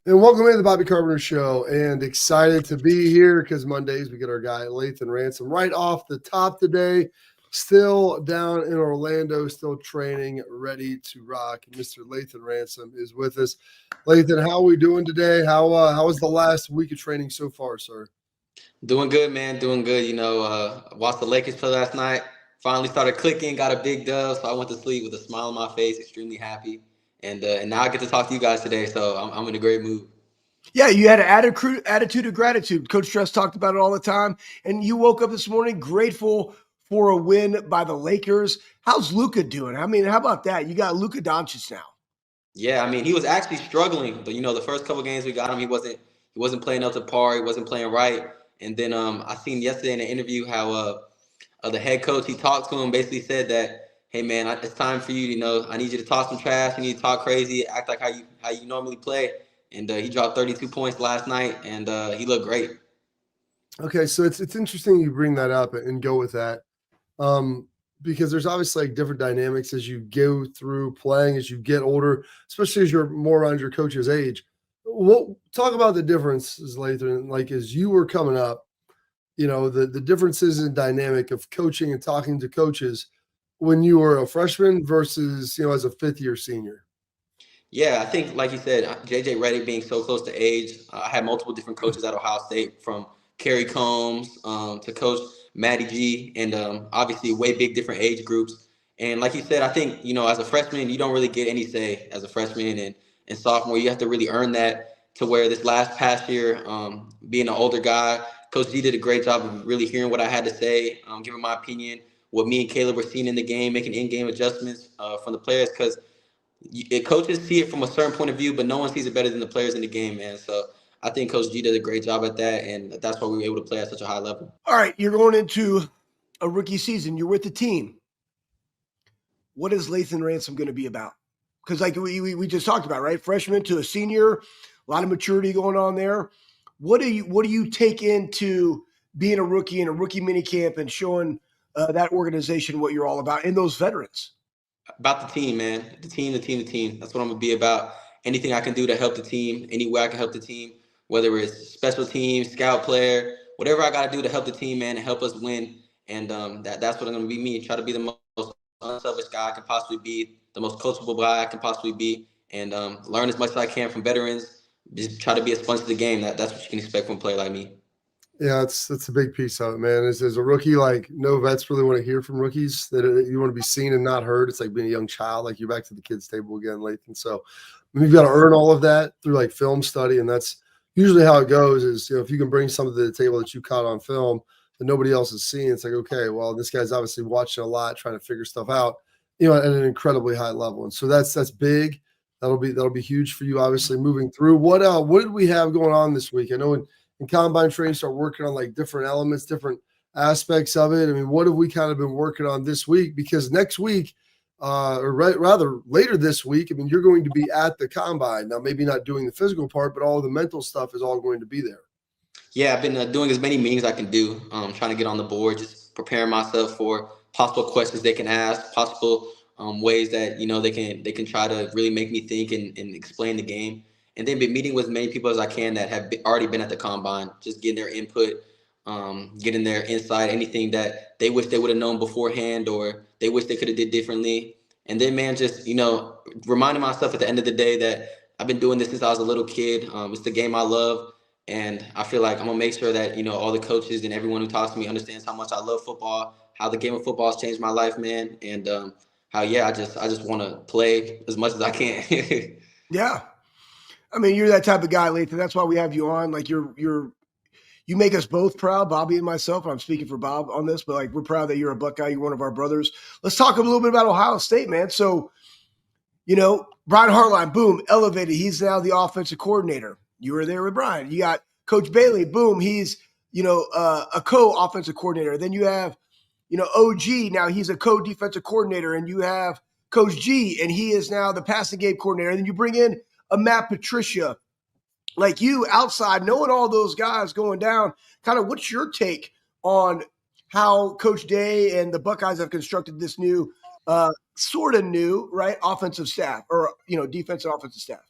And welcome to the Bobby Carpenter Show. And excited to be here because Mondays we get our guy Lathan Ransom right off the top today. Still down in Orlando, still training, ready to rock. And Mr. Lathan Ransom is with us. Lathan, how are we doing today? How was the last week of training so far, sir? Doing good, man. Doing good. Watched the Lakers play last night. Finally started clicking. Got a big dub, so I went to sleep with a smile on my face, extremely happy. And now I get to talk to you guys today, so I'm in a great mood. Yeah, you had an attitude of gratitude. Coach Stress talked about it all the time. And you woke up this morning grateful for a win by the Lakers. How's Luka doing? I mean, how about that? You got Luka Doncic now. Yeah, I mean he was actually struggling, but the first couple games we got him, he wasn't playing up to par. He wasn't playing right. And then I seen yesterday in an interview how the head coach, he talked to him, basically said that, hey man, it's time for you. I need you to talk some trash. You need to talk crazy, act like how you normally play. And he dropped 32 points last night, and he looked great. Okay, so it's interesting you bring that up and go with that. Because there's obviously like different dynamics as you go through playing, as you get older, especially as you're more around your coach's age. Talk about the differences, Lathan, like as you were coming up, the differences in dynamic of coaching and talking to coaches when you were a freshman versus, as a fifth year senior. Yeah, I think, like you said, JJ Redick being so close to age, I had multiple different coaches at Ohio State, from Kerry Combs to Coach Matty G, and obviously way big different age groups. And like you said, I think, as a freshman, you don't really get any say as a freshman and sophomore. You have to really earn that, to where this past year, being an older guy, Coach G did a great job of really hearing what I had to say, giving my opinion, what me and Caleb were seeing in the game, making in-game adjustments from the players, because coaches see it from a certain point of view, but no one sees it better than the players in the game, man. So I think Coach G did a great job at that, and that's why we were able to play at such a high level. All right, you're going into a rookie season. You're with the team. What is Lathan Ransom going to be about? Because like we just talked about, right? Freshman to a senior, a lot of maturity going on there. What do you take into being a rookie in a rookie mini camp and showing that organization what you're all about and those veterans? About the team, man. The team, the team, the team. That's what I'm gonna be about. Anything I can do to help the team, any way I can help the team, whether it's special team, scout player, whatever I got to do to help the team, man, and help us win. And that's what I'm gonna be. Me, try to be the most unselfish guy I can possibly be, the most coachable guy I can possibly be, and learn as much as I can from veterans. Just try to be a sponge of the game. That's what you can expect from a player like me. Yeah, that's a big piece of it, man. As a rookie, like no vets really want to hear from rookies. That you want to be seen and not heard. It's like being a young child. Like you're back to the kids' table again, Lathan. So you've got to earn all of that through like film study, and that's usually how it goes. Is if you can bring something to the table that you caught on film that nobody else is seeing, it's like okay, well this guy's obviously watching a lot, trying to figure stuff out, at an incredibly high level. And so that's big. That'll be huge for you, obviously moving through. What did we have going on this week? I know in combine training, start working on like different elements, different aspects of it. I mean, what have we kind of been working on this week? Because next week, rather later this week, I mean, you're going to be at the combine. Now, maybe not doing the physical part, but all the mental stuff is all going to be there. Yeah, I've been doing as many meetings I can do, trying to get on the board, just preparing myself for possible questions they can ask, possible ways that they can try to really make me think and explain the game, and then been meeting with as many people as I can that have already been at the combine, just getting their input, getting their insight, anything that they wish they would have known beforehand or they wish they could have did differently, and then man, just reminding myself at the end of the day that I've been doing this since I was a little kid. It's the game I love. And I feel like I'm gonna make sure that all the coaches and everyone who talks to me understands how much I love football, how the game of football has changed my life, man, and how I just want to play as much as I can. Yeah, I mean you're that type of guy, Lathan. That's why we have you on. Like you make us both proud, Bobby and myself. I'm speaking for Bob on this, but like we're proud that you're a Buckeye. You're one of our brothers. Let's talk a little bit about Ohio State, man. So, Brian Hartline, boom, elevated. He's now the offensive coordinator. You were there with Brian. You got Coach Bailey, boom, he's a co-offensive coordinator. Then you have OG. Now he's a co-defensive coordinator, and you have Coach G, and he is now the passing game coordinator. And then you bring in a Matt Patricia. Like you outside, knowing all those guys going down, kind of what's your take on how Coach Day and the Buckeyes have constructed this sort of new, right, offensive staff or, defensive offensive staff?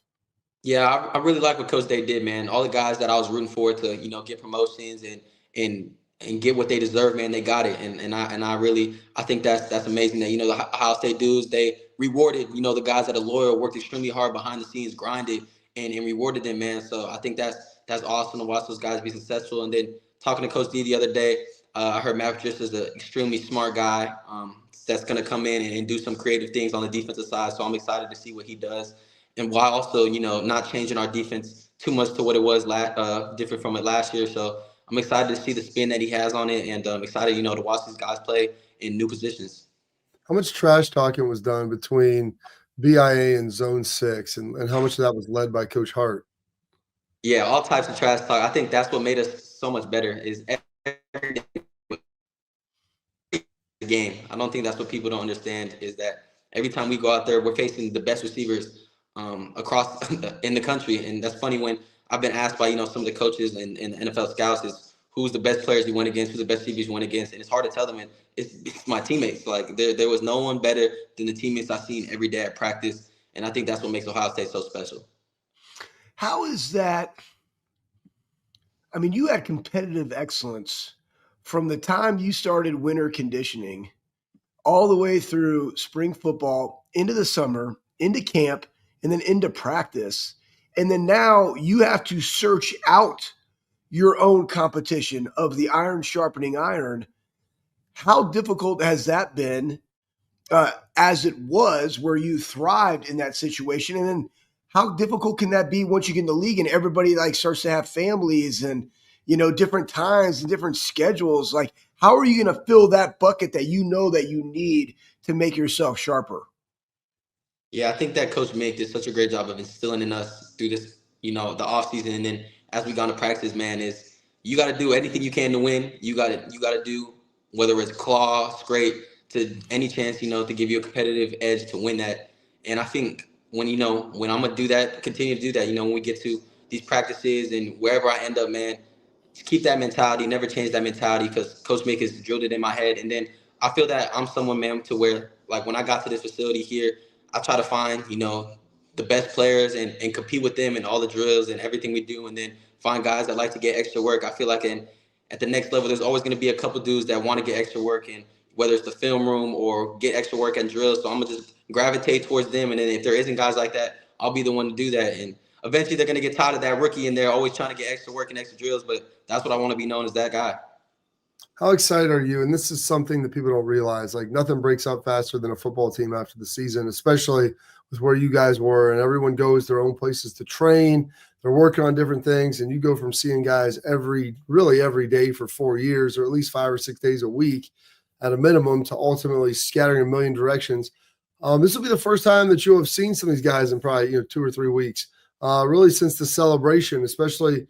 Yeah, I really like what Coach Day did, man. All the guys that I was rooting for to, get promotions and and get what they deserve, man, they got it. I think that's amazing that, the Ohio State dudes, they rewarded, the guys that are loyal, worked extremely hard behind the scenes, grinded and rewarded them, man. So I think that's awesome to watch those guys be successful. And then talking to Coach D the other day, I heard Matt Patricia is an extremely smart guy, that's going to come in and do some creative things on the defensive side. So I'm excited to see what he does, and while also, not changing our defense too much to what it was different from it last year. So I'm excited to see the spin that he has on it, and I'm excited, to watch these guys play in new positions. How much trash talking was done between BIA and Zone 6, and how much of that was led by Coach Hart? Yeah, all types of trash talk. I think that's what made us so much better is every game. I don't think that's what people don't understand is that every time we go out there, we're facing the best receivers across in the country. And that's funny when I've been asked by, some of the coaches and NFL scouts is who's the best players you went against, who's the best receivers you went against. And it's hard to tell them. And it's my teammates. Like there was no one better than the teammates I've seen every day at practice. And I think that's what makes Ohio State so special. How is that? I mean, you had competitive excellence from the time you started winter conditioning all the way through spring football, into the summer, into camp, and then into practice. And then now you have to search out your own competition of the iron sharpening iron. How difficult has that been, as it was, where you thrived in that situation? And then how difficult can that be once you get in the league and everybody like starts to have families and, different times and different schedules? Like, how are you going to fill that bucket that you know that you need to make yourself sharper? Yeah, I think that Coach Mick did such a great job of instilling in us through this, the offseason, and then as we got into practice, man, is you got to do anything you can to win. You got to do, whether it's claw, scrape, to any chance, to give you a competitive edge to win that. And I think when I'm gonna do that, continue to do that, when we get to these practices and wherever I end up, man, just keep that mentality, never change that mentality, because Coach Mick has drilled it in my head. And then I feel that I'm someone, man, to where like when I got to this facility here, I try to find, the best players and compete with them in all the drills and everything we do, and then find guys that like to get extra work. I feel like at the next level, there's always going to be a couple dudes that want to get extra work, and whether it's the film room or get extra work and drills. So I'm going to just gravitate towards them. And then if there isn't guys like that, I'll be the one to do that. And eventually they're going to get tired of that rookie and they're always trying to get extra work and extra drills. But that's what I want to be known as, that guy. How excited are you? And this is something that people don't realize. Like, nothing breaks up faster than a football team after the season, especially with where you guys were, and everyone goes their own places to train. They're working on different things, and you go from seeing guys every day for 4 years, or at least 5 or 6 days a week at a minimum, to ultimately scattering a million directions. This will be the first time that you'll have seen some of these guys in probably 2 or 3 weeks, really since the celebration, especially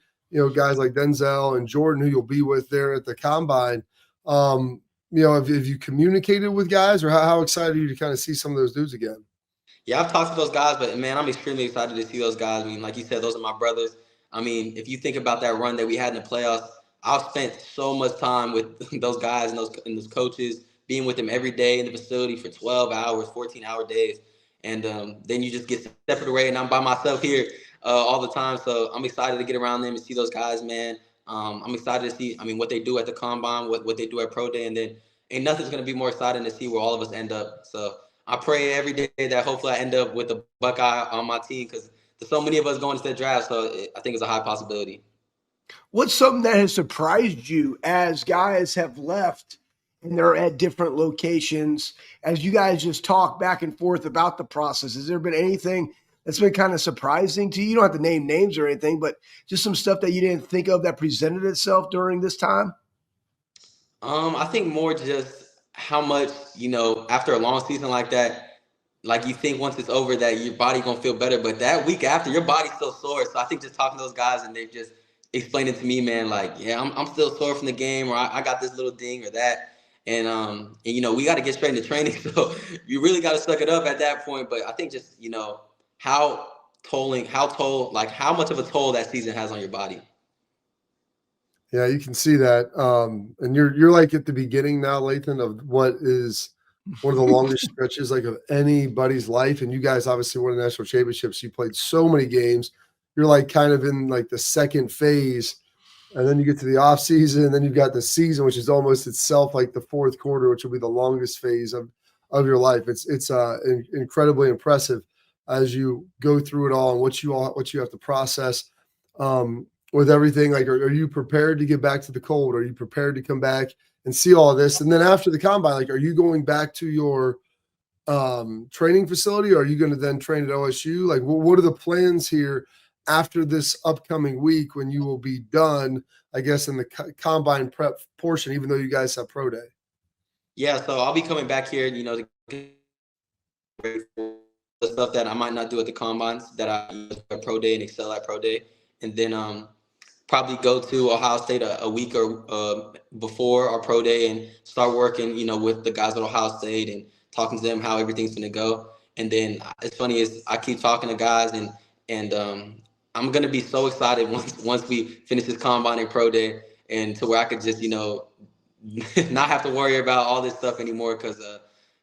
guys like Denzel and Jordan, who you'll be with there at the combine. Have you communicated with guys, or how excited are you to kind of see some of those dudes again? Yeah, I've talked to those guys, but man, I'm extremely excited to see those guys. I mean, like you said, those are my brothers. I mean, if you think about that run that we had in the playoffs, I've spent so much time with those guys and those coaches, being with them every day in the facility for 12 hours, 14-hour days. And then you just get separate away, and I'm by myself here all the time. So I'm excited to get around them and see those guys, man. I'm excited to see, what they do at the combine, what they do at Pro Day, and then ain't nothing's going to be more exciting to see where all of us end up. So I pray every day that hopefully I end up with a Buckeye on my team, because there's so many of us going to the draft. So I think it's a high possibility. What's something that has surprised you as guys have left and they're at different locations, as you guys just talk back and forth about the process? Has there been anything that's been kind of surprising to you? You don't have to name names or anything, but just some stuff that you didn't think of that presented itself during this time? I think more just how much, after a long season like that, like you think once it's over that your body gonna feel better, but that week after your body's still sore. So I think just talking to those guys and they've just explained it to me, man, like, yeah, I'm still sore from the game, or I got this little ding or that. And we got to get straight into training. So you really got to suck it up at that point. But I think just, how how much of a toll that season has on your body. Yeah, you can see that. And you're like at the beginning now, Lathan, of what is one of the longest stretches like of anybody's life. And you guys obviously won the national championships. You played so many games, you're like kind of in like the second phase. And then you get to the off season, and then you've got the season, which is almost itself like the fourth quarter, which will be the longest phase of your life. It's incredibly impressive as you go through it all and what you have to process with everything. Like, are you prepared to get back to the cold? Are you prepared to come back and see all of this? And then after the combine, like, are you going back to your training facility? Or are you going to then train at OSU? Like, what are the plans here after this upcoming week when you will be done, I guess, in the combine prep portion, even though you guys have pro day? Yeah, so I'll be coming back here, to the stuff that I might not do at the combines that I do at pro day and excel at pro day, and then probably go to Ohio State a week or before our pro day and start working, with the guys at Ohio State and talking to them how everything's going to go. And then it's funny is I keep talking to guys and I'm going to be so excited once we finish this combine and pro day, and to where I could just, not have to worry about all this stuff anymore, because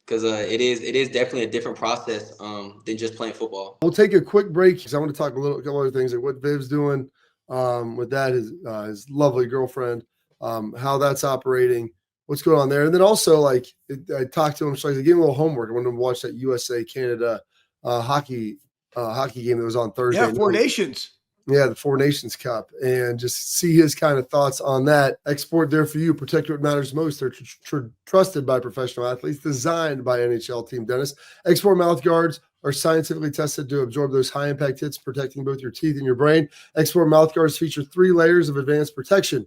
it is definitely a different process than just playing football. We'll take a quick break because I want to talk a couple other things, like what Viv's doing with that, his lovely girlfriend, how that's operating, what's going on there. And then also, like, I talked to him, so I gave him a little homework. I wanted him to watch that USA Canada hockey game that was on Thursday. Yeah, Four Nations. Yeah, the Four Nations Cup, and just see his kind of thoughts on that. Export there for you. Protect what matters most. They're trusted by professional athletes, designed by NHL team dentists. Export mouth guards are scientifically tested to absorb those high-impact hits, protecting both your teeth and your brain. Export mouth guards feature 3 layers of advanced protection.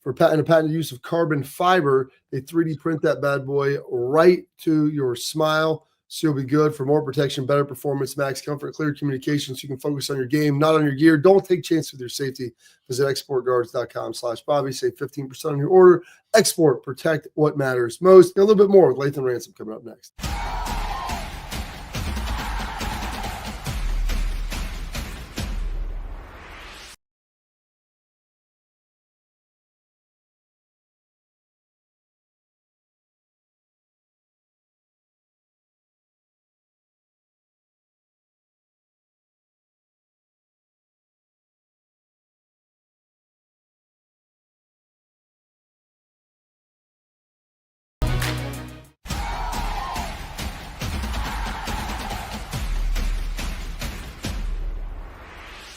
For patented use of carbon fiber, they 3D print that bad boy right to your smile. So you'll be good for more protection, better performance, max comfort, clear communication, so you can focus on your game, not on your gear. Don't take chances with your safety. Visit exportguards.com/Bobby. Save 15% on your order. Export, protect what matters most. A little bit more with Lathan Ransom coming up next.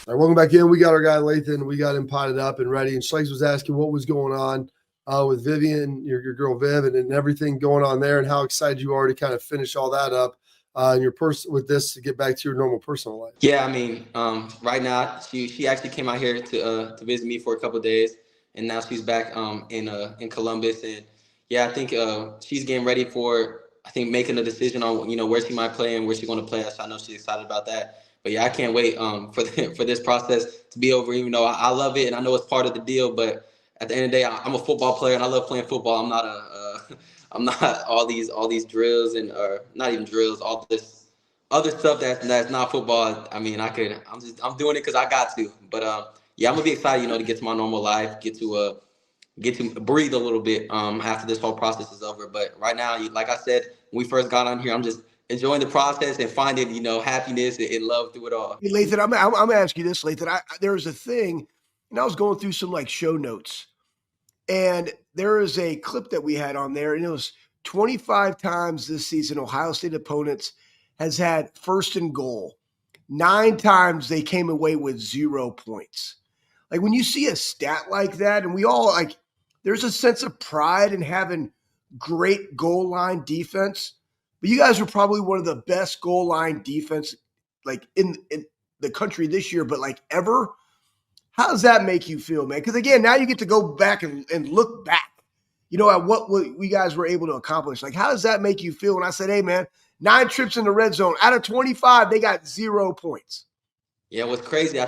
All right, welcome back in. We got our guy Lathan. We got him potted up and ready. And Schlegs was asking what was going on with Vivian, your girl Viv, and everything going on there, and how excited you are to kind of finish all that up in your with this to get back to your normal personal life. Yeah, I mean, right now she actually came out here to visit me for a couple of days, and now she's back in Columbus, and yeah, I think she's getting ready for, I think, making a decision on where she might play and where she's going to play. So I know she's excited about that. But yeah, I can't wait for this process to be over. Even though I love it and I know it's part of the deal, but at the end of the day, I'm a football player and I love playing football. I'm not I'm not all these drills and or not even drills, all this other stuff that's not football. I mean, I'm doing it because I got to. But yeah, I'm gonna be excited, to get to my normal life, get to breathe a little bit after this whole process is over. But right now, like I said, when we first got on here, I'm just enjoying the process and finding, happiness and love through it all. Hey, Lathan, I'm going to ask you this, Lathan. There was a thing, and I was going through some like show notes, and there is a clip that we had on there, and it was 25 times this season Ohio State opponents has had first and goal. 9 times they came away with 0 points. Like, when you see a stat like that, and we all, like, there's a sense of pride in having great goal line defense. But you guys are probably one of the best goal line defense, like, in the country this year, but like ever. How does that make you feel, man? Because again, now you get to go back and look back, at what we guys were able to accomplish. Like, how does that make you feel when I said, hey, man, 9 trips in the red zone out of 25, they got 0 points? Yeah, what's crazy,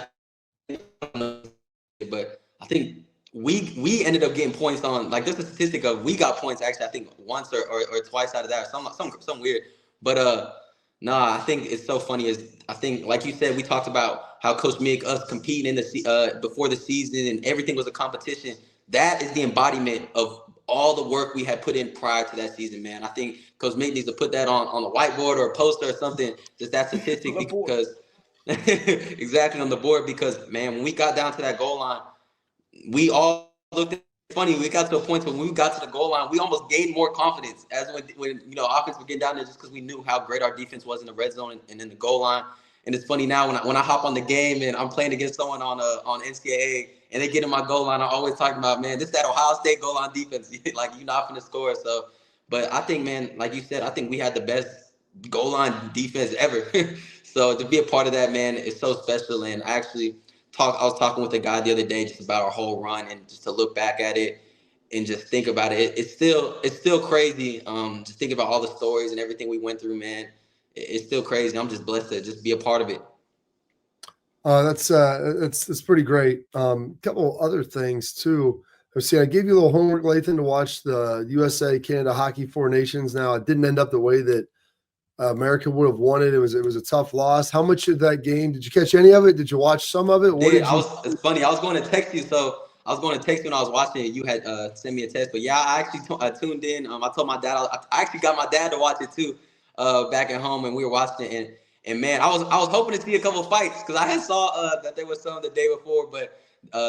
but I think we ended up getting points on, like, there's a statistic of we got points actually, I think once or twice out of that, or some weird. But I think it's so funny is, I think, like you said, we talked about how Coach Mick, us competing in the before the season and everything was a competition. That is the embodiment of all the work we had put in prior to that season, man. I think Coach Mick needs to put that on a whiteboard or a poster or something, just that statistic, because exactly on the board because man, when we got down to that goal line, we all looked at funny. We got to a point when we got to the goal line, we almost gained more confidence as when offense would get down there just because we knew how great our defense was in the red zone and in the goal line. And it's funny now when I hop on the game and I'm playing against someone on NCAA and they get in my goal line, I always talk about, man, this is that Ohio State goal line defense. Like you're not going to score. So, but I think, man, like you said, I think we had the best goal line defense ever. So to be a part of that, man, is so special. And I was talking with a guy the other day just about our whole run and just to look back at it and just think about it. It's still crazy. Just think about all the stories and everything we went through, man. It's still crazy. I'm just blessed to just be a part of it. That's pretty great. Couple other things too. I gave you a little homework, Lathan, to watch the USA Canada Hockey Four Nations. Now it didn't end up the way that America would have wanted. It was a tough loss. How much of that game did you catch? Any of it? Did you watch some of it? It's funny. I was going to text you, I was going to text you when I was watching it. You had sent me a text, but yeah, I actually tuned in. I told my dad. I actually got my dad to watch it too, back at home, and we were watching it. And man, I was hoping to see a couple of fights because I had saw that there was some the day before, but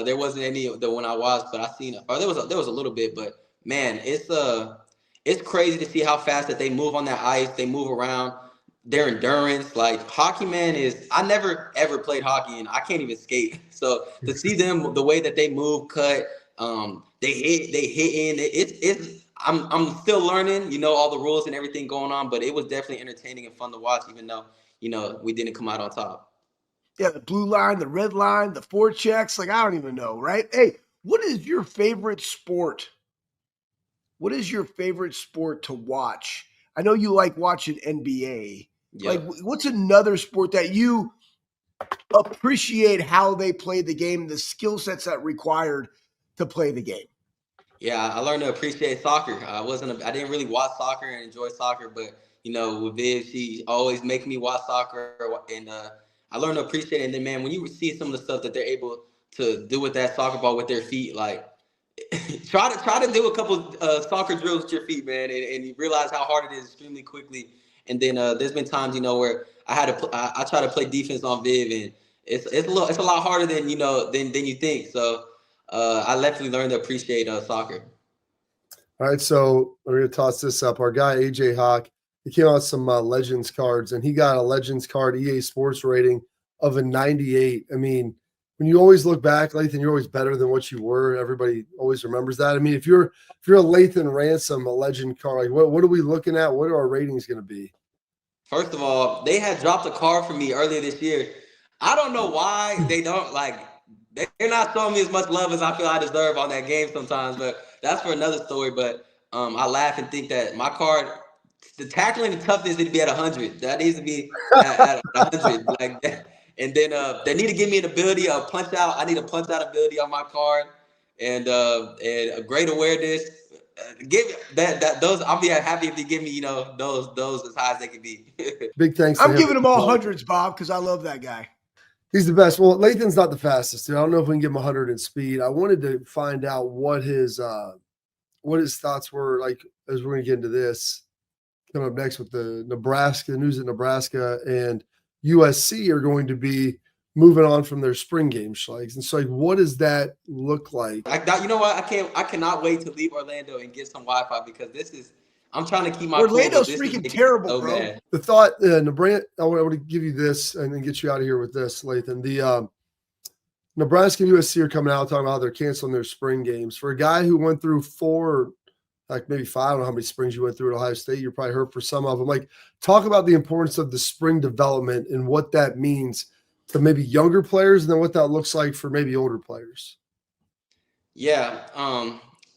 there wasn't any the one I watched. But I seen, or there was a little bit, but man, it's crazy to see how fast that they move on that ice. They move around. Their endurance, like hockey, man, I never ever played hockey and I can't even skate. So to see them, the way that they move, cut, they hit in. I'm still learning, all the rules and everything going on, but it was definitely entertaining and fun to watch, even though, we didn't come out on top. Yeah, the blue line, the red line, the forechecks, like I don't even know, right? Hey, what is your favorite sport? What is your favorite sport to watch? I know you like watching NBA. Yep. Like, what's another sport that you appreciate how they play the game, the skill sets that required to play the game? Yeah, I learned to appreciate soccer. I didn't really watch soccer and enjoy soccer, but with Viv, she always make me watch soccer, and I learned to appreciate it. And then, man, when you see some of the stuff that they're able to do with that soccer ball with their feet, like try to do a couple soccer drills with your feet, man, and you realize how hard it is extremely quickly. And then there's been times, where I try to play defense on Viv, and it's a lot harder than than you think. So I definitely learned to appreciate soccer. All right, so we're gonna toss this up. Our guy AJ Hawk, he came out with some Legends cards, and he got a Legends card EA Sports rating of a 98. I mean, when you always look back, Lathan, you're always better than what you were. Everybody always remembers that. I mean, if you're a Lathan Ransom, a legend card, like what are we looking at? What are our ratings going to be? First of all, they had dropped a card for me earlier this year. I don't know why they don't they're not showing me as much love as I feel I deserve on that game sometimes, but that's for another story. But I laugh and think that my card, the tackling and toughness need to be at 100. That needs to be at 100 like that. And then they need to give me an ability of punch out. I need a punch out ability on my card, and a great awareness. Give those. I'll be happy if they give me those as high as they can be. Big thanks. I'm giving them all hundreds, Bob, because I love that guy. He's the best. Well, Lathan's not the fastest, dude. I don't know if we can give him 100 in speed. I wanted to find out what his thoughts were like as we're going to get into this. Coming up next with the news that Nebraska and USC are going to be moving on from their spring game, Schlegs. And so, what does that look like? You know what? I cannot wait to leave Orlando and get some Wi-Fi because I'm trying to keep my Orlando's freaking terrible, bro. Bad. The thought, Nebraska, I want to give you this and then get you out of here with this, Lathan. The Nebraska and USC are coming out talking about how they're canceling their spring games. For a guy who went through maybe 5, I don't know how many springs you went through at Ohio State. You're probably hurt for some of them. Talk about the importance of the spring development and what that means to maybe younger players and then what that looks like for maybe older players. Yeah.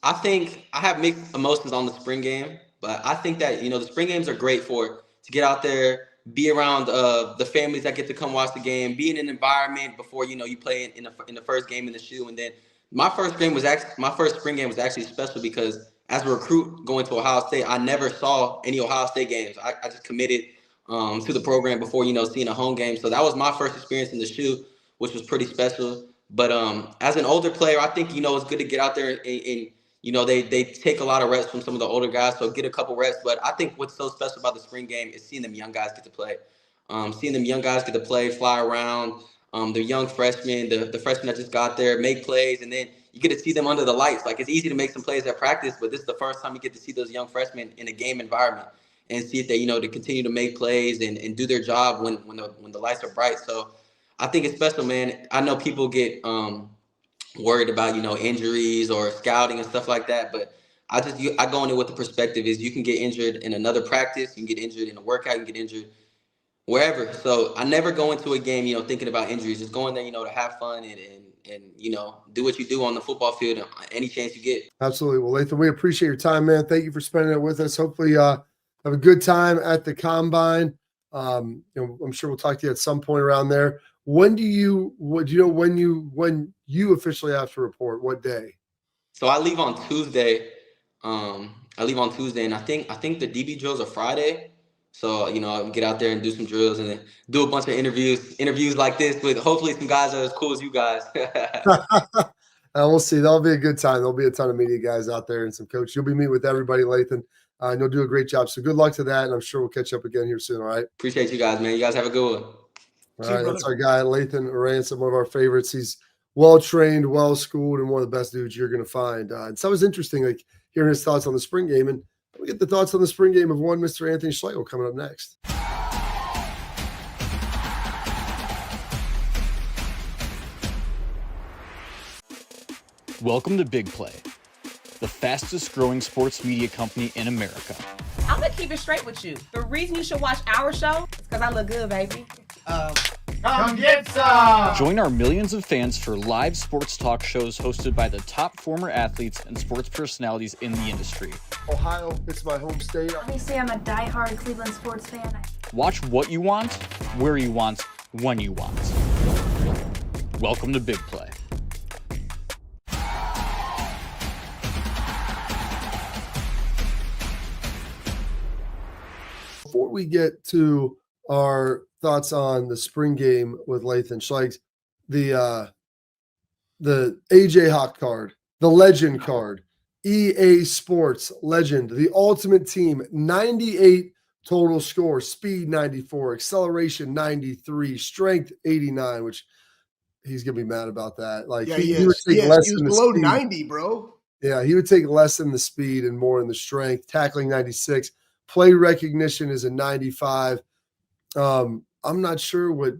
I think I have mixed emotions on the spring game, but I think that, the spring games are great to get out there, be around the families that get to come watch the game, be in an environment before, you play in the first game in the shoe. And then my first spring game was actually special because as a recruit going to Ohio State, I never saw any Ohio State games. I just committed to the program before, seeing a home game. So that was my first experience in the shoe, which was pretty special. But as an older player, I think, it's good to get out there and they take a lot of reps from some of the older guys, so get a couple reps. But I think what's so special about the spring game is seeing them young guys get to play. seeing them young guys get to play, fly around, the young freshmen, the freshmen that just got there, make plays, and then you get to see them under the lights. Like, it's easy to make some plays at practice, but this is the first time you get to see those young freshmen in a game environment and see if they, to continue to make plays and do their job when the lights are bright. So I think it's special, man. I know people get worried about, injuries or scouting and stuff like that, but I go in it with the perspective is you can get injured in another practice, you can get injured in a workout, you can get injured wherever. So I never go into a game, thinking about injuries. Just go in there, to have fun and do what you do on the football field any chance you get. Absolutely. Well, Lathan, we appreciate your time, man. Thank you for spending it with us. Hopefully have a good time at the Combine. I'm sure we'll talk to you at some point around there. When you officially have to report? What day? So I leave on Tuesday. And I think the DB drills are Friday. So, I get out there and do some drills and then do a bunch of interviews like this with hopefully some guys that are as cool as you guys. We'll see. That'll be a good time. There'll be a ton of media guys out there and some coaches. You'll be meeting with everybody, Lathan. And you'll do a great job. So good luck to that. And I'm sure we'll catch up again here soon. All right. Appreciate you guys, man. You guys have a good one. All right. That's our guy, Lathan Ransom, one of our favorites. He's well-trained, well-schooled, and one of the best dudes you're going to find. And so it was interesting, like hearing his thoughts on the spring game. And we get the thoughts on the spring game of one Mr. Anthony Schlegel coming up next. Welcome to Big Play, the fastest growing sports media company in America. I'm gonna keep it straight with you. The reason you should watch our show is because I look good, baby. Come get some! Join our millions of fans for live sports talk shows hosted by the top former athletes and sports personalities in the industry. Ohio, it's my home state. Obviously, I'm a diehard Cleveland sports fan. Watch what you want, where you want, when you want. Welcome to Big Play. Before we get to our thoughts on the spring game with Lathan Schlegel, the AJ Hawk card, the legend card, EA Sports legend, the ultimate team, 98 total score, speed 94, acceleration 93, strength 89, which he's gonna be mad about that. Like he would take less than the below speed. 90, bro. Yeah, he would take less in the speed and more in the strength. Tackling 96. Play recognition is a 95. I'm not sure what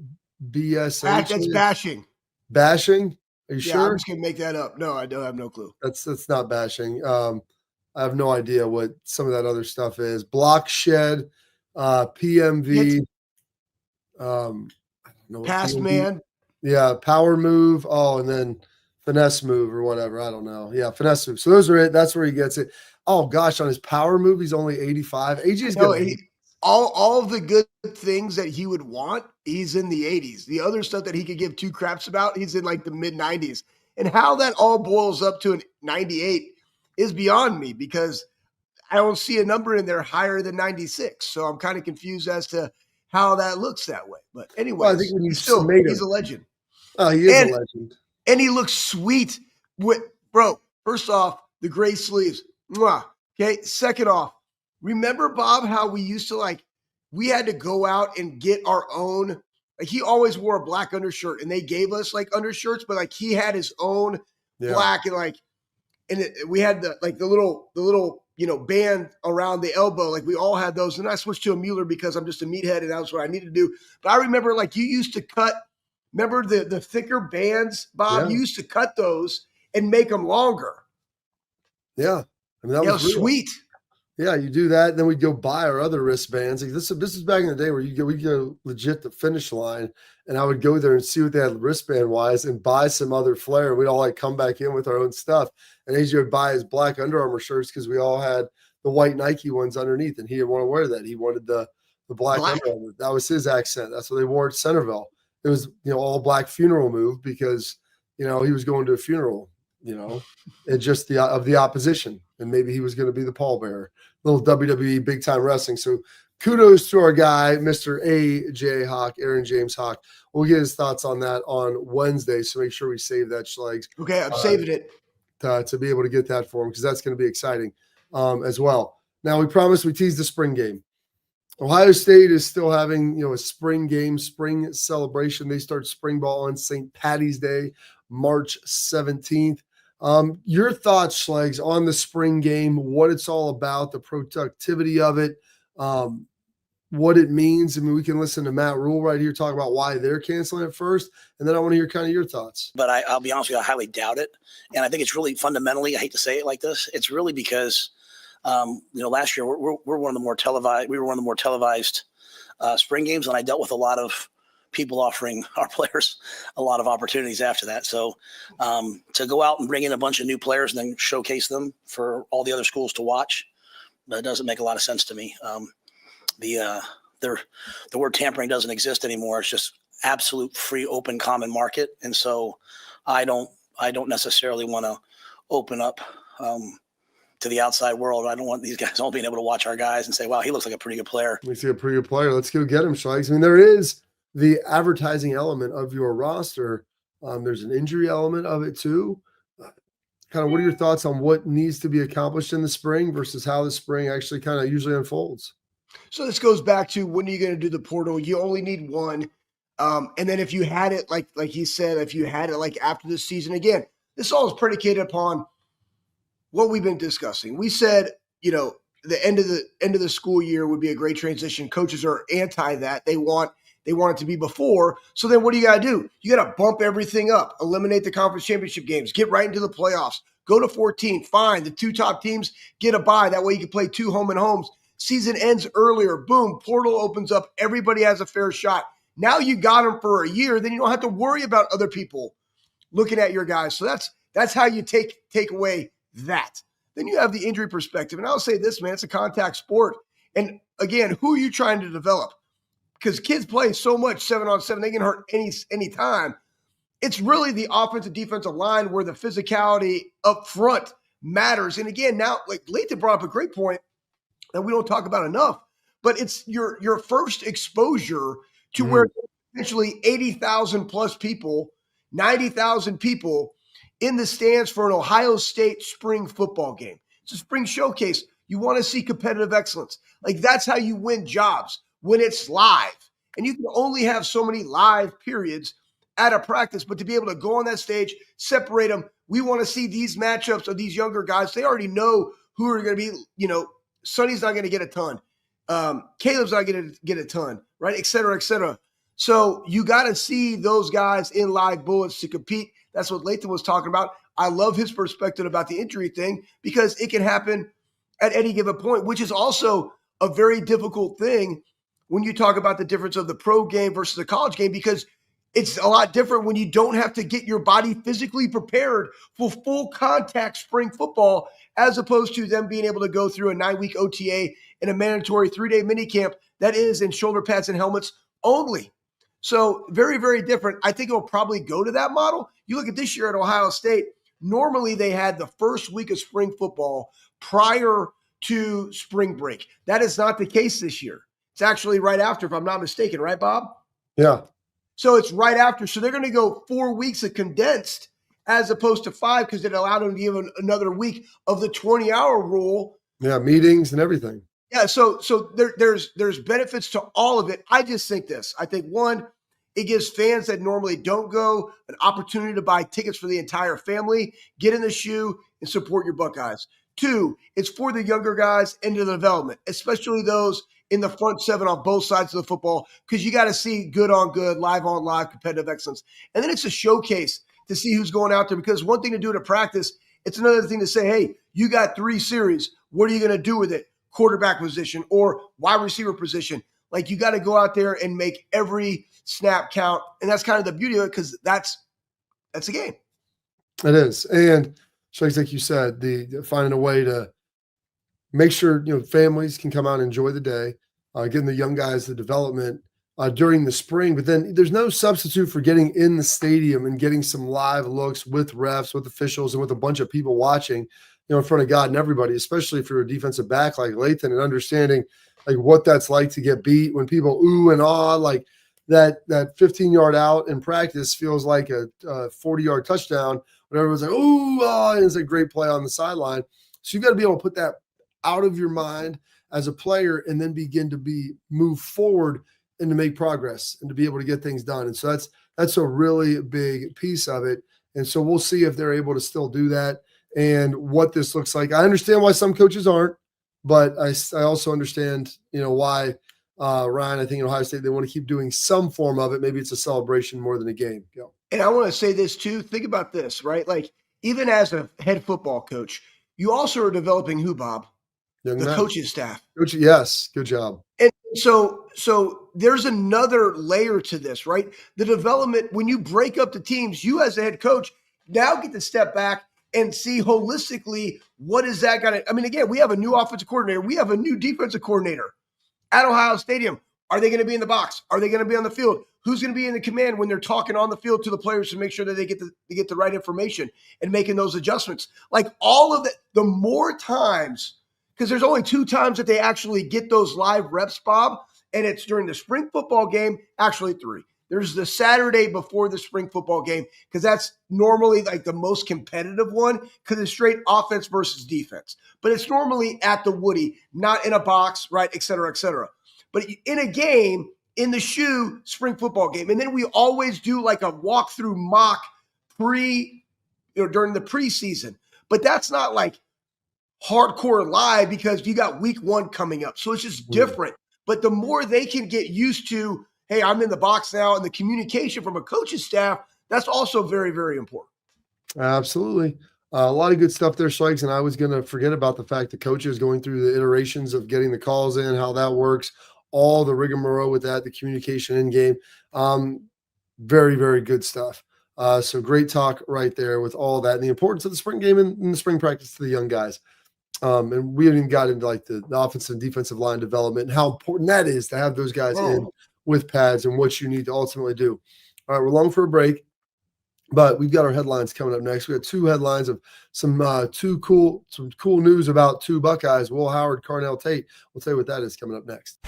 BSH That's is. bashing. Bashing? Are you Yeah, sure? I'm just gonna make that up. No, I don't have no clue. That's not bashing. I have no idea what some of that other stuff is. Block shed, PMV. I don't know what Pass PMV. man. Yeah, power move. Oh, and then finesse move or whatever. I don't know. Yeah, finesse move. So those are it. That's where he gets it. Oh gosh, on his power move, he's only 85. AJ's good. All of the good things that he would want, he's in the 80s. The other stuff that he could give two craps about, he's in like the mid 90s. And how that all boils up to an 98 is beyond me because I don't see a number in there higher than 96. So I'm kind of confused as to how that looks that way. But anyway, Well, I think when you he's a legend. Oh, he is a legend. And he looks sweet bro. First off, the gray sleeves. Mwah. Okay. Second off, remember, Bob, how we used to we had to go out and get our own. Like he always wore a black undershirt, and they gave us undershirts, but he had his own black and we had the little band around the elbow. Like we all had those, and I switched to a Mueller because I'm just a meathead, and that's what I needed to do. But I remember you used to cut. Remember the thicker bands, Bob? Yeah. You used to cut those and make them longer. Yeah. I mean, that was real. Sweet. Yeah, you do that. Then we'd go buy our other wristbands. This is back in the day where we go legit the finish line, and I would go there and see what they had wristband wise and buy some other flair. We'd all come back in with our own stuff. And AJ would buy his black Under Armour shirts because we all had the white Nike ones underneath, and he didn't want to wear that. He wanted the black Under Armour. That was his accent. That's what they wore at Centerville. It was all black funeral move because he was going to a funeral. And just of the opposition, and maybe he was going to be the pallbearer. Little WWE big time wrestling. So kudos to our guy, Mr. AJ Hawk, Aaron James Hawk. We'll get his thoughts on that on Wednesday. So make sure we save that, Schlegs. Okay, I'm saving it to be able to get that for him because that's going to be exciting as well. Now we promised we teased the spring game. Ohio State is still having, a spring game, spring celebration. They start spring ball on St. Patty's Day, March 17th. Your thoughts, Schlegs, on the spring game, what it's all about, the productivity of it, what it means. I mean, we can listen to Matt Rule right here talk about why they're canceling it first, and then I want to hear kind of your thoughts. But I'll be honest with you, I highly doubt it. And I think it's really fundamentally, I hate to say it like this, it's really because last year we're one of the more televised. We were one of the more televised spring games, and I dealt with a lot of people offering our players a lot of opportunities after that. So to go out and bring in a bunch of new players and then showcase them for all the other schools to watch, that doesn't make a lot of sense to me. The word tampering doesn't exist anymore. It's just absolute free, open, common market, and so I don't necessarily want to open up to the outside world. I don't want these guys all being able to watch our guys and say, wow, he looks like a pretty good player. We see a pretty good player. Let's go get him, Schlegs. I mean, there is the advertising element of your roster. There's an injury element of it too. Kind of what are your thoughts on what needs to be accomplished in the spring versus how the spring actually kind of usually unfolds? So this goes back to, when are you going to do the portal? You only need one. And then if you had it, like he said, if you had it like after the season, again, this all is predicated upon what we've been discussing. We said, the end of the school year would be a great transition. Coaches are anti that. They want it to be before. So then what do you got to do? You got to bump everything up, eliminate the conference championship games, get right into the playoffs, go to 14, fine. The 2 top teams get a bye. That way you can play 2 home and homes. Season ends earlier. Boom, portal opens up. Everybody has a fair shot. Now you got them for a year. Then you don't have to worry about other people looking at your guys. So that's how you take away that. Then you have the injury perspective. And I'll say this, man, it's a contact sport. And again, who are you trying to develop? Because kids play so much 7-on-7, they can hurt any time. It's really the offensive defensive line where the physicality up front matters. And again, now, like Lathan brought up a great point that we don't talk about enough, but it's your first exposure to where essentially 80,000 plus people, 90,000 people in the stands for an Ohio State spring football game. It's a spring showcase. You want to see competitive excellence. Like, that's how you win jobs, when it's live. And you can only have so many live periods at a practice, but to be able to go on that stage, separate them. We want to see these matchups of these younger guys. They already know who are going to be, Sonny's not going to get a ton. Caleb's not going to get a ton, right? Et cetera, et cetera. So you got to see those guys in live bullets to compete. That's what Lathan was talking about. I love his perspective about the injury thing, because it can happen at any given point, which is also a very difficult thing when you talk about the difference of the pro game versus the college game, because it's a lot different when you don't have to get your body physically prepared for full contact spring football, as opposed to them being able to go through a 9-week OTA and a mandatory 3-day minicamp that is in shoulder pads and helmets only. So very, very different. I think it will probably go to that model. You look at this year at Ohio State, normally they had the first week of spring football prior to spring break. That is not the case this year. It's actually right after, if I'm not mistaken, right, Bob? Yeah. So it's right after. So they're going to go 4 weeks of condensed as opposed to 5, because it allowed them to give another week of the 20-hour rule. Yeah, meetings and everything. Yeah, so there's benefits to all of it. I just think this. I think, one, it gives fans that normally don't go an opportunity to buy tickets for the entire family, get in the shoe, and support your Buckeyes. 2, it's for the younger guys into the development, especially those in the front 7 on both sides of the football, because you got to see good on good, live on live, competitive excellence. And then it's a showcase to see who's going out there, because one thing to do it at practice, it's another thing to say, hey, you got 3 series. What are you going to do with it? Quarterback position or wide receiver position. Like, you got to go out there and make every snap count. And that's kind of the beauty of it, because that's a game. It is. And so, like you said, the finding a way to make sure, families can come out and enjoy the day, getting the young guys the development during the spring. But then there's no substitute for getting in the stadium and getting some live looks with refs, with officials, and with a bunch of people watching, in front of God and everybody, especially if you're a defensive back like Lathan, and understanding like what that's like to get beat when people ooh and ah, like that 15-yard out in practice feels like a 40-yard touchdown when everyone's like, ooh, ah, and it's a great play on the sideline. So you've got to be able to put that out of your mind, as a player and then begin to move forward and to make progress and to be able to get things done. And so that's a really big piece of it. And so we'll see if they're able to still do that and what this looks like. I understand why some coaches aren't, but I also understand, why Ryan, I think in Ohio State, they want to keep doing some form of it. Maybe it's a celebration more than a game. Go. And I want to say this too. Think about this, right? Like even as a head football coach, you also are developing who, Bob? Young the man. coaching staff. Coach, yes, good job. And so there's another layer to this, right? The development, when you break up the teams, you as a head coach now get to step back and see holistically what is that going to – I mean, again, we have a new offensive coordinator. We have a new defensive coordinator at Ohio Stadium. Are they going to be in the box? Are they going to be on the field? Who's going to be in the command when they're talking on the field to the players to make sure that they get the right information and making those adjustments? Like all of that, the more times – because there's only 2 times that they actually get those live reps, Bob, and it's during the spring football game, actually 3. There's the Saturday before the spring football game because that's normally like the most competitive one because it's straight offense versus defense. But it's normally at the Woody, not in a box, right, et cetera, et cetera. But in a game, in the shoe, spring football game. And then we always do like a walkthrough mock during the preseason. But that's not like hardcore live because you got week 1 coming up. So it's just different. But the more they can get used to, hey, I'm in the box now, and the communication from a coaching staff, that's also very, very important. Absolutely. A lot of good stuff there, Schleiks. And I was going to forget about the fact that coaches going through the iterations of getting the calls in, how that works, all the rigmarole with that, the communication in game. Very, very good stuff. So great talk right there with all that and the importance of the spring game and the spring practice to the young guys. And we haven't even got into like the offensive and defensive line development and how important that is to have those guys in with pads and what you need to ultimately do. All right, we're long for a break, but we've got our headlines coming up next. We got 2 headlines of some cool news about 2 Buckeyes, Will Howard, Carnell Tate. We'll tell you what that is coming up next.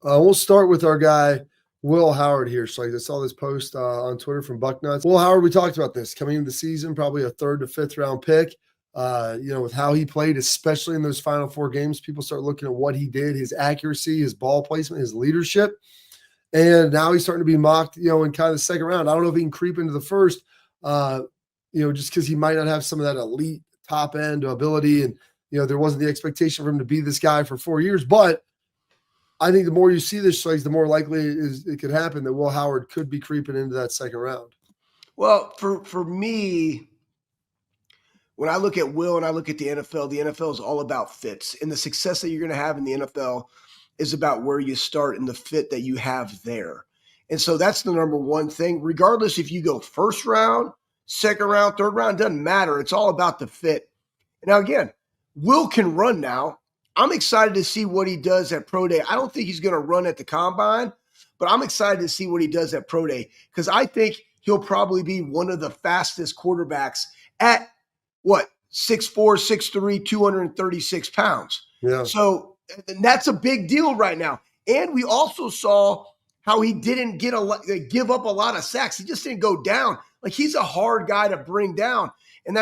We'll start with our guy, Will Howard here. So I saw this post on Twitter from Bucknuts. Will Howard, we talked about this coming into the season, probably a 3rd to 5th round pick. With how he played, especially in those final 4 games, people start looking at what he did, his accuracy, his ball placement, his leadership. And now he's starting to be mocked, in kind of the second round. I don't know if he can creep into the first, just because he might not have some of that elite top end ability. And, there wasn't the expectation for him to be this guy for 4 years. But I think the more you see this, the more likely it could happen that Will Howard could be creeping into that second round. Well, for me, when I look at Will and I look at the NFL is all about fits. And the success that you're going to have in the NFL is about where you start and the fit that you have there. And so that's the number one thing. Regardless if you go first round, second round, third round, doesn't matter. It's all about the fit. Now, again, Will can run now. I'm excited to see what he does at Pro Day. I don't think he's going to run at the Combine, but I'm excited to see what he does at Pro Day because I think he'll probably be one of the fastest quarterbacks at 6'4", 6'3", 236 pounds. Yeah. So that's a big deal right now. And we also saw how he didn't give up a lot of sacks. He just didn't go down. Like he's a hard guy to bring down. And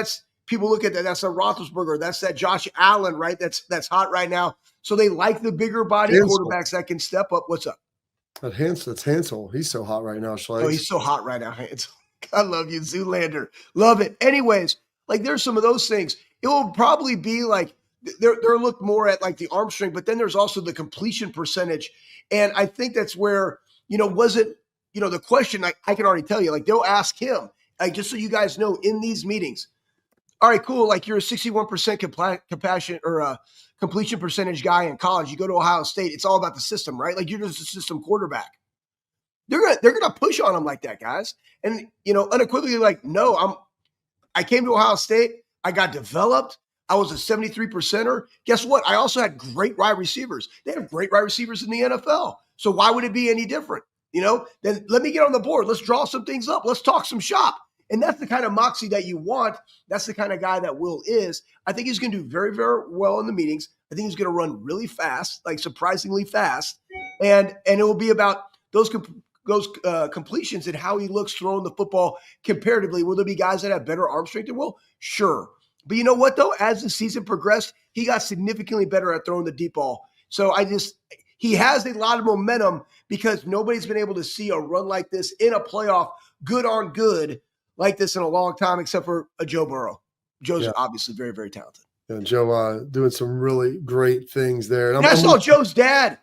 people look at that. That's a Roethlisberger. That's that Josh Allen, right? That's hot right now. So they like the bigger body quarterbacks that can step up. What's up? That's Hansel. He's so hot right now, Schleiks. Oh, he's so hot right now, Hansel. I love you, Zoolander. Love it. Anyways, there's some of those things. It will probably be like they're looked more at like the arm strength, but then there's also the completion percentage. And I think that's where, the question, I can already tell you, they'll ask him, just so you guys know, in these meetings, all right, cool. You're a 61% completion percentage guy in college. You go to Ohio State. It's all about the system, right? You're just a system quarterback. They're gonna push on him like that, guys. And unequivocally, like, no, I came to Ohio State. I got developed. I was a 73%er. Guess what? I also had great wide receivers. They have great wide receivers in the NFL. So why would it be any different? Then let me get on the board. Let's draw some things up. Let's talk some shop. And that's the kind of moxie that you want. That's the kind of guy that Will is. I think he's going to do very, very well in the meetings. I think he's going to run really fast, like surprisingly fast. And it will be about those completions and how he looks throwing the football comparatively. Will there be guys that have better arm strength than Will? Sure. But you know what, though? As the season progressed, he got significantly better at throwing the deep ball. So he has a lot of momentum because nobody's been able to see a run like this in a playoff, good on good, like this in a long time, except for a Joe Burrow. Joe's obviously very, very talented. Yeah, Joe doing some really great things there. And I saw Joe's dad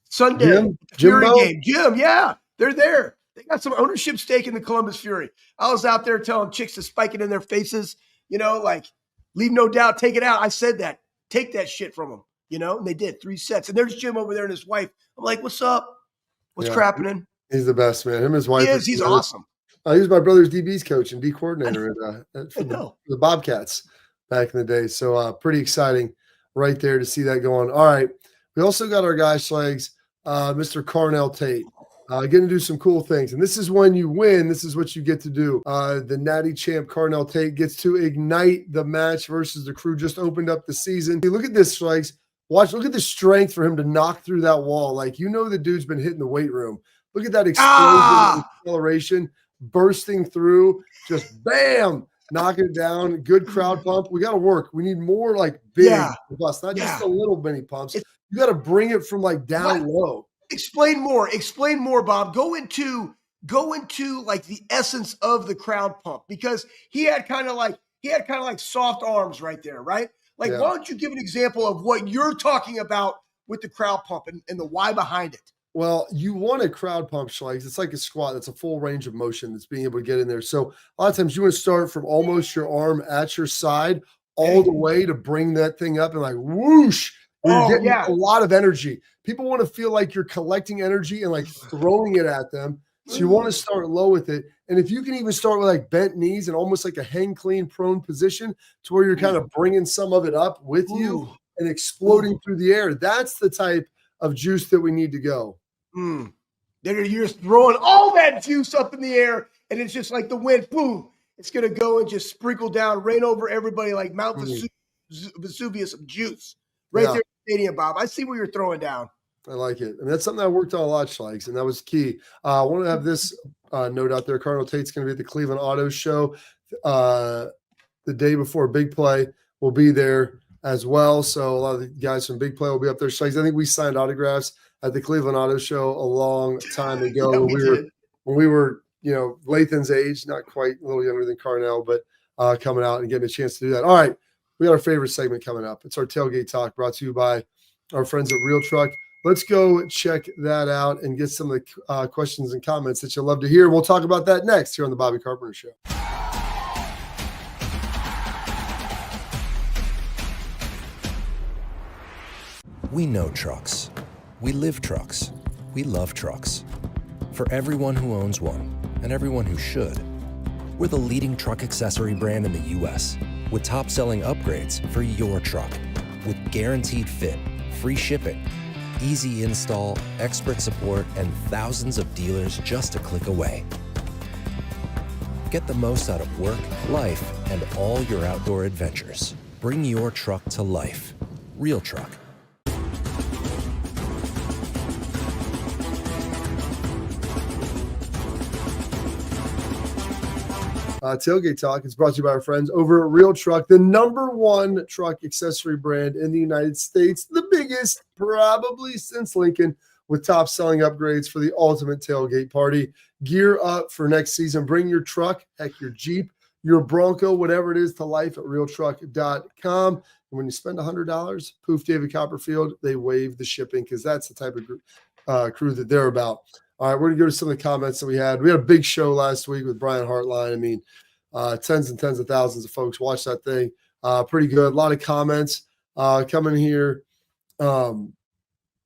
Sunday, Fury game. Jim, yeah, they're there. They got some ownership stake in the Columbus Fury. I was out there telling chicks to spike it in their faces, like, leave no doubt, take it out. I said that. Take that shit from them, and they did 3 sets. And there's Jim over there and his wife. I'm like, what's up? What's crapping? He's the best, man. Him and his wife. He's awesome. He was my brother's DB's coach and D coordinator for the Bobcats back in the day. So pretty exciting right there to see that going. All right. We also got our guy, Schlags, Mr. Carnell Tate. Getting to do some cool things. And this is when you win. This is what you get to do. The natty champ Carnell Tate gets to ignite the match versus the Crew. Just opened up the season. Hey, look at this, Schlags. Look at the strength for him to knock through that wall. Like, the dude's been hitting the weight room. Look at that explosion, acceleration, bursting through. Just bam, knocking it down. Good crowd pump. We got to work. We need more like big bust, not just a little mini pumps. You got to bring it from like down low. Explain more, Bob. Go into like the essence of the crowd pump, because he had kind of like soft arms right there, right? Like, why don't you give an example of what you're talking about with the crowd pump and the why behind it? Well, you want a crowd pump, Schlags. It's like a squat. That's a full range of motion that's being able to get in there. So a lot of times you want to start from almost your arm at your side all the way to bring that thing up and like whoosh. You're getting a lot of energy. People want to feel like you're collecting energy and like throwing it at them. So you want to start low with it. And if you can even start with like bent knees and almost like a hang clean prone position to where you're kind of bringing some of it up with you and exploding through the air, that's the type of juice that we need to go. You're just throwing all that juice up in the air, and it's just like the wind, boom. It's going to go and just sprinkle down, rain over everybody like Mount Vesuvius of juice right there in the stadium, Bob. I see where you're throwing down. I like it. And that's something I worked on a lot, Schlags, and that was key. I want to have this note out there. Carnell Tate's going to be at the Cleveland Auto Show the day before Big Play. Will be there as well. So a lot of the guys from Big Play will be up there. Schlags, I think we signed autographs at the Cleveland Auto Show a long time ago. when we were, Lathan's age, not quite, a little younger than Carnell, but coming out and getting a chance to do that. All right. We got our favorite segment coming up. It's our Tailgate Talk, brought to you by our friends at RealTruck. Let's go check that out and get some of the questions and comments that you'll love to hear. We'll talk about that next here on the Bobby Carpenter Show. We know trucks. We live trucks. We love trucks. For everyone who owns one and everyone who should, we're the leading truck accessory brand in the U.S. with top-selling upgrades for your truck with guaranteed fit, free shipping, easy install, expert support, and thousands of dealers just a click away. Get the most out of work, life, and all your outdoor adventures. Bring your truck to life. RealTruck. Tailgate Talk is brought to you by our friends over at RealTruck, the #1 truck accessory brand in the United States, the biggest probably since Lincoln, with top selling upgrades for the ultimate tailgate party. Gear up for next season. Bring your truck, heck, your Jeep, your Bronco, whatever it is, to life at realtruck.com. And when you spend $100, poof, David Copperfield, they waive the shipping, because that's the type of crew that they're about. All right, we're going to go to some of the comments that we had. We had a big show last week with Brian Hartline. I mean, tens and tens of thousands of folks watched that thing. Pretty good. A lot of comments coming here in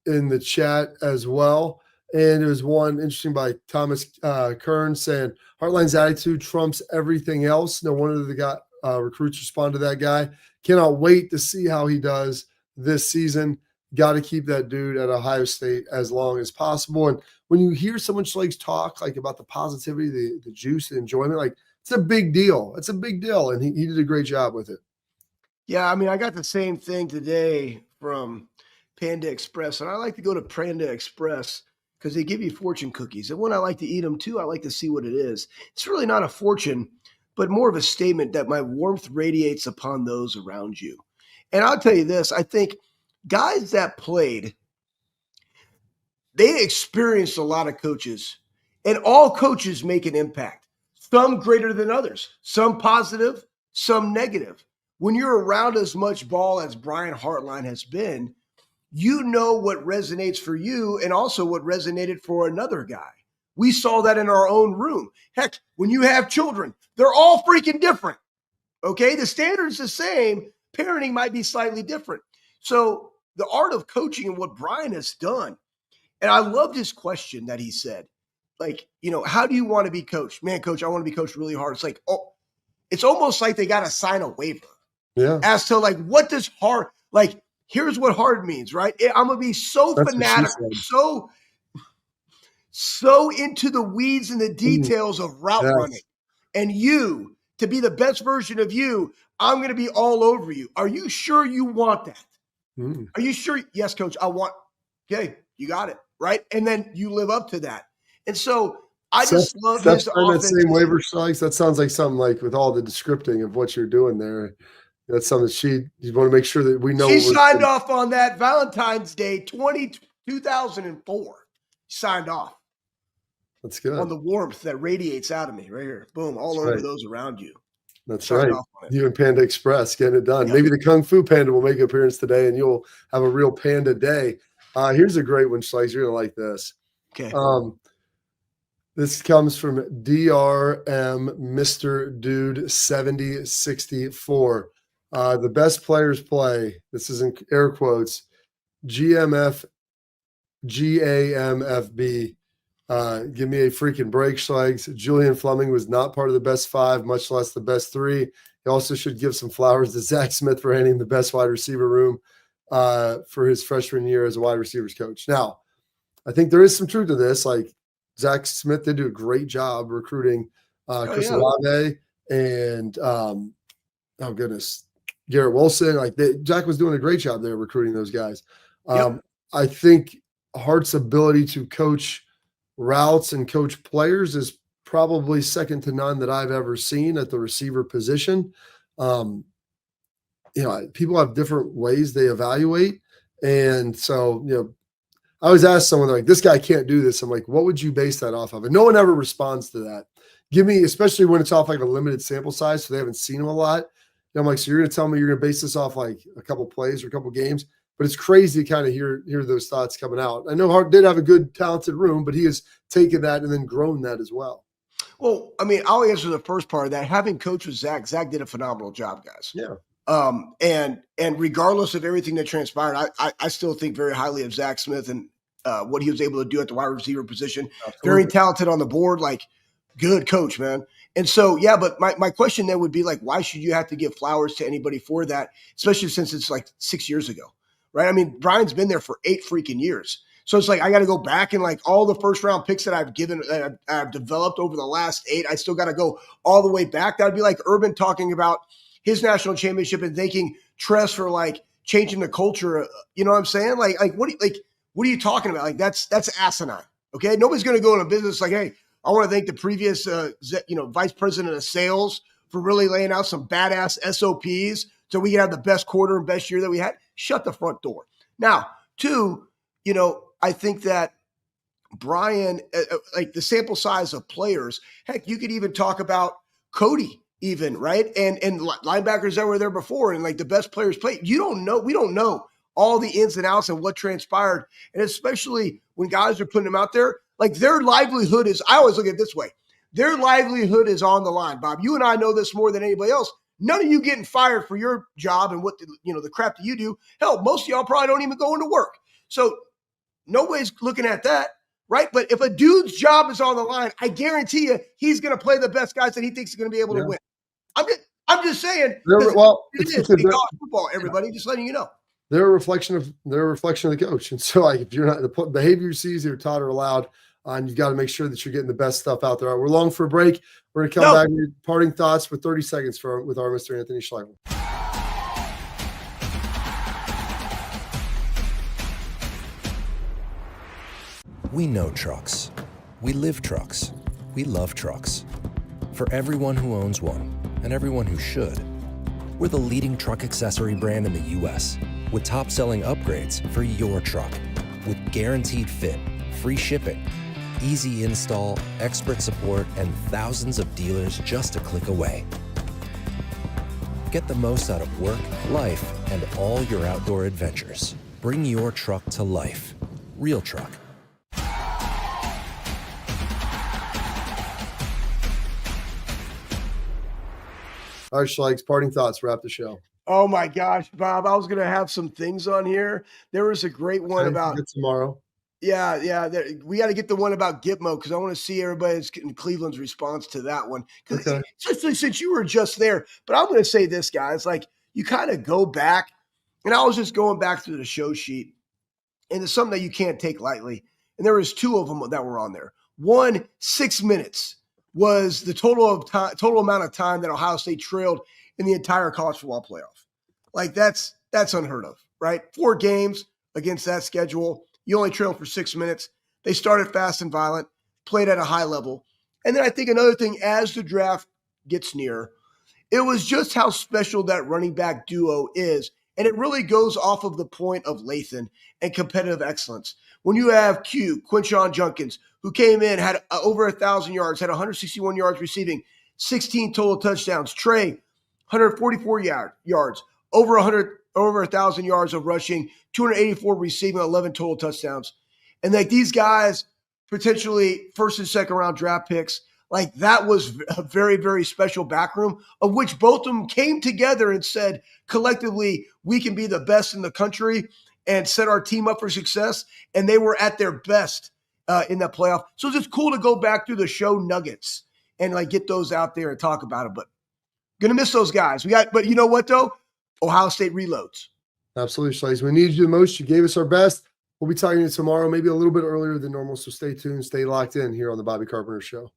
the chat as well. And it was one interesting by Thomas Kern saying Heartline's attitude trumps everything else. No wonder the recruits respond to that guy. Cannot wait to see how he does this season. Got to keep that dude at Ohio State as long as possible. And when you hear someone like talk like about the positivity, the juice, the enjoyment, like it's a big deal. It's a big deal. And he did a great job with it. Yeah, I mean, I got the same thing today from Panda Express. And I like to go to Panda Express because they give you fortune cookies. And when I like to eat them too, I like to see what it is. It's really not a fortune, but more of a statement that my warmth radiates upon those around you. And I'll tell you this, I think guys that played, they experienced a lot of coaches, and all coaches make an impact, some greater than others, some positive, some negative. When you're around as much ball as Brian Hartline has been, you know what resonates for you and also what resonated for another guy. We saw that in our own room. Heck, when you have children, they're all freaking different. Okay, the standard's the same. Parenting might be slightly different. So the art of coaching and what Brian has done, and I loved his question that he said, like, how do you want to be coached? Man, coach, I want to be coached really hard. It's like, it's almost like they got to sign a waiver. Yeah. As to like, what does hard, like, here's what hard means, right? I'm going to be so fanatical, so into the weeds and the details of route running. And you, to be the best version of you, I'm going to be all over you. Are you sure you want that? Are you sure? Yes, coach, I want. Okay, you got it, right? And then you live up to that. And so I just love his offense. That same waiver strikes. That sounds like something like with all the descripting of what you're doing there. That's something you want to make sure that we know. She signed off on that Valentine's Day 2004. Signed off. That's good. On the warmth that radiates out of me right here. Boom, all over those around you. That's right. You and Panda Express getting it done. Yep. Maybe the Kung Fu Panda will make an appearance today and you'll have a real panda day. Here's a great one, Schleiss. You're going to like this. Okay. This comes from DRM Mr. Dude 7064. The best players play. This is in air quotes. GAMFB. Give me a freaking break, Schleiss. Julian Fleming was not part of the best five, much less the best three. He also should give some flowers to Zach Smith for handing the best wide receiver room for his freshman year as a wide receivers coach. Now, I think there is some truth to this. Like Zach Smith did do a great job recruiting Chris Olave and Garrett Wilson. Like Zach was doing a great job there recruiting those guys. I think Hart's ability to coach routes and coach players is probably second to none that I've ever seen at the receiver position. People have different ways they evaluate. And so, I always ask someone like, this guy can't do this. I'm like, what would you base that off of? And no one ever responds to that. Give me, especially when it's off like a limited sample size, so they haven't seen him a lot. And I'm like, so you're going to tell me you're going to base this off like a couple plays or a couple games? But it's crazy to kind of hear those thoughts coming out. I know Hart did have a good, talented room, but he has taken that and then grown that as well. Well, I mean, I'll answer the first part of that. Having coached with Zach did a phenomenal job, guys. Yeah. And regardless of everything that transpired, I still think very highly of Zach Smith and what he was able to do at the wide receiver position. Absolutely. Very talented on the board, like good coach, man. And so, yeah, but my question then would be like, why should you have to give flowers to anybody for that, especially since it's like 6 years ago? Right. I mean, Brian's been there for 8 freaking years. So it's like, I got to go back and like all the first round picks that I've given, that I've developed over the last 8, I still got to go all the way back. That'd be like Urban talking about his national championship and thanking Tress for like changing the culture. You know what I'm saying? Like, what are you talking about? Like that's asinine. Okay. Nobody's going to go in a business like, hey, I want to thank the previous, vice president of sales for really laying out some badass SOPs so we can have the best quarter and best year that we had. Shut the front door. Now, 2, I think that Brian, like the sample size of players, heck, you could even talk about Cody even, right? And linebackers that were there before and like the best players play. We don't know all the ins and outs and what transpired. And especially when guys are putting them out there, like their livelihood is, I always look at it this way. Their livelihood is on the line, Bob. You and I know this more than anybody else. None of you getting fired for your job and what the crap that you do. Hell, most of y'all probably don't even go into work. So nobody's looking at that. right? But if a dude's job is on the line, I guarantee you he's going to play the best guys that he thinks is going to be able to win. I'm just saying. Well, it is because in college football. Everybody, just letting you know. They're a reflection of the coach, and so like if you're not the behavior you see is either taught or allowed, and you've got to make sure that you're getting the best stuff out there. We're long for a break. We're going to come back with parting thoughts for 30 seconds with our Mr. Anthony Schleifer. We know trucks. We live trucks. We love trucks. For everyone who owns one and everyone who should, we're the leading truck accessory brand in the U.S. with top-selling upgrades for your truck with guaranteed fit, free shipping, easy install, expert support, and thousands of dealers just a click away. Get the most out of work, life, and all your outdoor adventures. Bring your truck to life. RealTruck. All right, Schleiks, parting thoughts. Wrap the show. Oh my gosh, Bob! I was going to have some things on here. There was a great one about tomorrow. Yeah. We got to get the one about Gitmo because I want to see everybody's in Cleveland's response to that one. Because especially since you were just there. But I'm going to say this, guys. Like you kind of go back, and I was just going back through the show sheet, and it's something that you can't take lightly. And there was two of them that were on there. One, 6 minutes was the total amount of time that Ohio State trailed in the entire college football playoff. Like that's unheard of, right? 4 games against that schedule. You only trailed for 6 minutes. They started fast and violent, played at a high level. And then I think another thing, as the draft gets near, it was just how special that running back duo is. And it really goes off of the point of Lathan and competitive excellence. When you have Quinshon Judkins, who came in, had over 1,000 yards, had 161 yards receiving, 16 total touchdowns. Trey, 144 yards, over 1,000 yards of rushing, 284 receiving, 11 total touchdowns. And like these guys, potentially first and second round draft picks, like that was a very, very special backroom of which both of them came together and said, collectively, we can be the best in the country and set our team up for success. And they were at their best in that playoff. So it's just cool to go back through the show nuggets and like get those out there and talk about it. But gonna miss those guys. But you know what though? Ohio State reloads. Absolutely, Schleifer. We needed you the most. You gave us our best. We'll be talking to you tomorrow, maybe a little bit earlier than normal. So stay tuned, stay locked in here on the Bobby Carpenter Show.